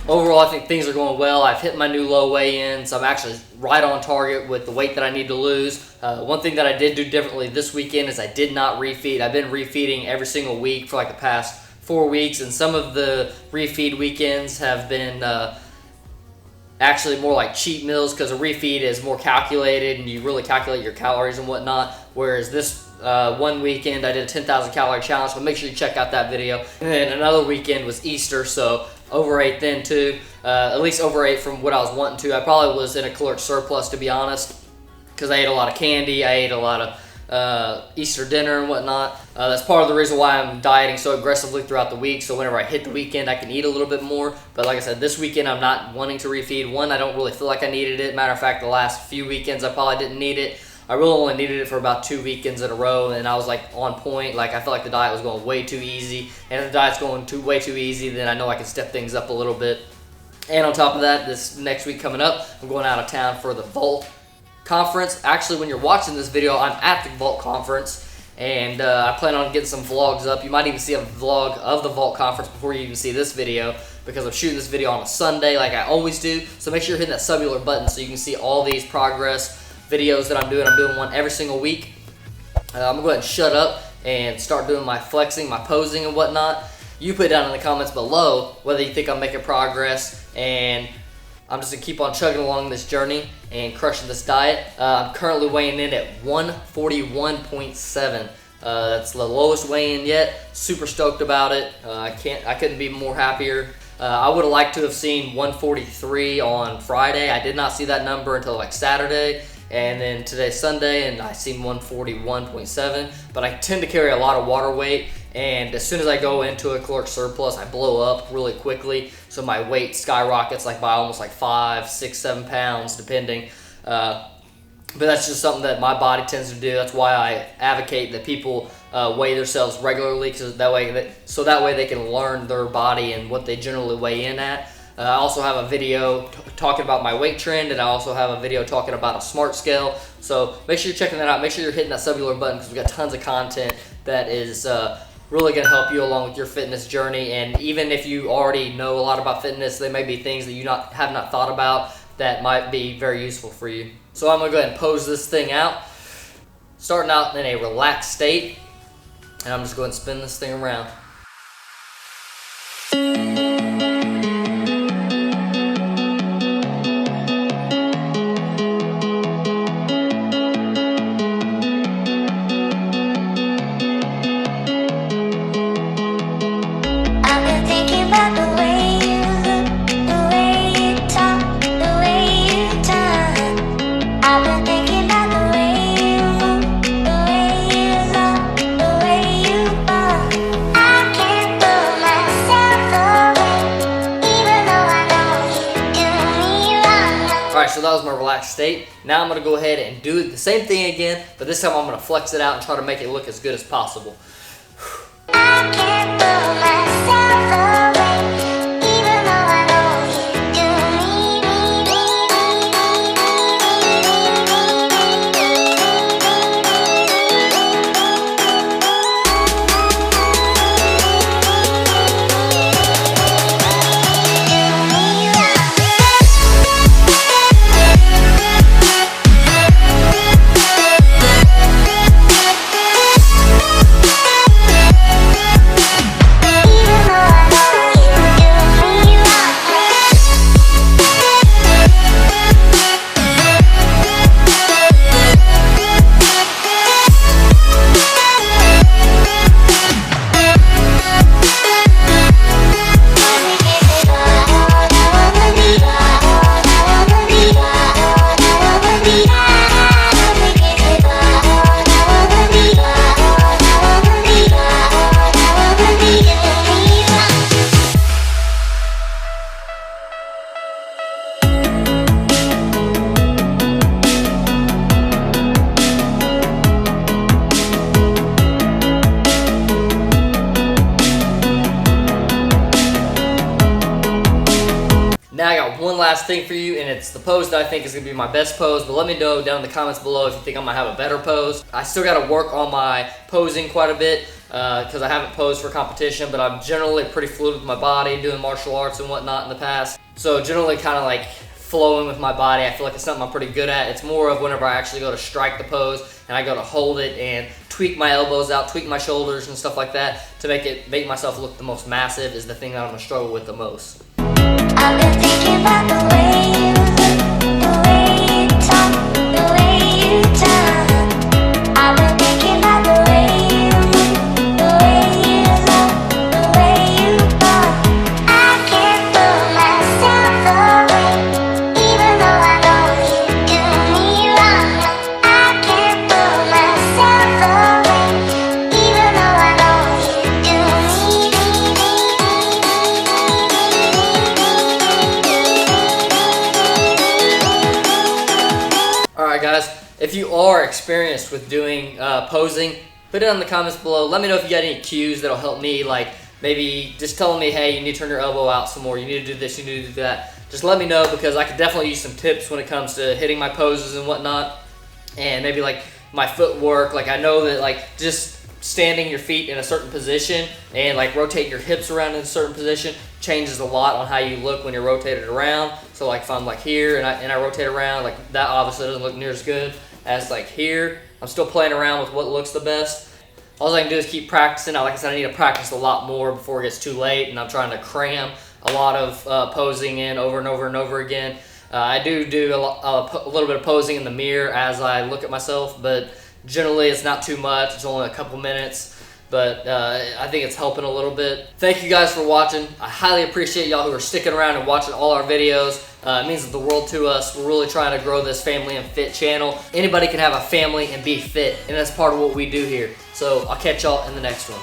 overall, I think things are going well. I've hit my new low weigh-ins. I'm actually right on target with the weight that I need to lose. One thing that I did do differently this weekend is I did not refeed. I've been refeeding every single week for like the past 4 weeks, and some of the refeed weekends have been actually more like cheat meals, because a refeed is more calculated and you really calculate your calories and whatnot, whereas this one weekend I did a 10,000 calorie challenge, so make sure you check out that video. And then another weekend was Easter, so overate then too, at least overate from what I was wanting to. I probably was in a caloric surplus, to be honest, because I ate a lot of candy, I ate a lot of Easter dinner and whatnot. That's part of the reason why I'm dieting so aggressively throughout the week, so whenever I hit the weekend I can eat a little bit more. But like I said, this weekend I'm not wanting to refeed. One, I don't really feel like I needed it. Matter of fact, the last few weekends I probably didn't need it. I really only needed it for about 2 weekends in a row, and I was like on point. Like I felt like the diet was going way too easy, and if the diet's going way too easy, then I know I can step things up a little bit. And on top of that, this next week coming up, I'm going out of town for the Vault conference. Actually, when you're watching this video, I'm at the Vault conference, and I plan on getting some vlogs up. You might even see a vlog of the Vault conference before you even see this video, because I'm shooting this video on a Sunday like I always do. So make sure you're hitting that cellular button so you can see all these progress videos that I'm doing. I'm doing one every single week. I'm gonna go ahead and shut up and start doing my flexing, my posing and whatnot. You put down in the comments below whether you think I'm making progress, and I'm just gonna keep on chugging along this journey and crushing this diet. I'm currently weighing in at 141.7. That's the lowest weigh-in yet. Super stoked about it. I couldn't be more happier. I would have liked to have seen 143 on Friday. I did not see that number until like Saturday, and then today's Sunday, and I seen 141.7. But I tend to carry a lot of water weight, and as soon as I go into a caloric surplus, I blow up really quickly. So my weight skyrockets like by almost like 5, 6, 7 pounds, depending. But that's just something that my body tends to do. That's why I advocate that people weigh themselves regularly, because that way they can learn their body and what they generally weigh in at. I also have a video talking about my weight trend, and I also have a video talking about a smart scale. So make sure you're checking that out. Make sure you're hitting that cellular button, because we've got tons of content that is really going to help you along with your fitness journey. And even if you already know a lot about fitness, there may be things that you have not thought about that might be very useful for you. So I'm going to go ahead and pose this thing out, starting out in a relaxed state, and I'm just going to spin this thing around. Alright, so that was my relaxed state. Now I'm going to go ahead and do the same thing again, but this time I'm going to flex it out and try to make it look as good as possible. I can't pull myself away, even though I know you do Now I got one last thing for you, and it's the pose that I think is going to be my best pose, but let me know down in the comments below if you think I'm going to have a better pose. I still got to work on my posing quite a bit. because I haven't posed for competition, but I'm generally pretty fluid with my body, doing martial arts and whatnot in the past. So generally kind of like flowing with my body, I feel like it's something I'm pretty good at. It's more of whenever I actually go to strike the pose and I go to hold it and tweak my elbows out, tweak my shoulders and stuff like that to make myself look the most massive is the thing that I'm gonna struggle with the most. I've been thinking about the way you look, the way you talk, the way you turn. I've been thinking about the way you move, the way you look, the way you walk. I can't pull myself away, even though I know you do me wrong. I can't pull myself away, even though I know you do me. Alright guys, if you are experienced with doing posing, put it in the comments below. Let me know if you got any cues that'll help me, like maybe just telling me, hey, you need to turn your elbow out some more, you need to do this, you need to do that. Just let me know, because I could definitely use some tips when it comes to hitting my poses and whatnot. And maybe like my footwork, like I know that like just standing your feet in a certain position and like rotate your hips around in a certain position changes a lot on how you look when you're rotated around. So like if I'm like here and I rotate around, like that obviously doesn't look near as good as like here. I'm still playing around with what looks the best. All I can do is keep practicing. Like I said, I need to practice a lot more before it gets too late, and I'm trying to cram a lot of posing in over and over and over again. I do a little bit of posing in the mirror as I look at myself, but generally it's not too much. It's only a couple minutes, but I think it's helping a little bit. Thank you guys for watching. I highly appreciate y'all who are sticking around and watching all our videos. It means the world to us. We're really trying to grow this family and fit channel. Anybody can have a family and be fit, and that's part of what we do here. So I'll catch y'all in the next one.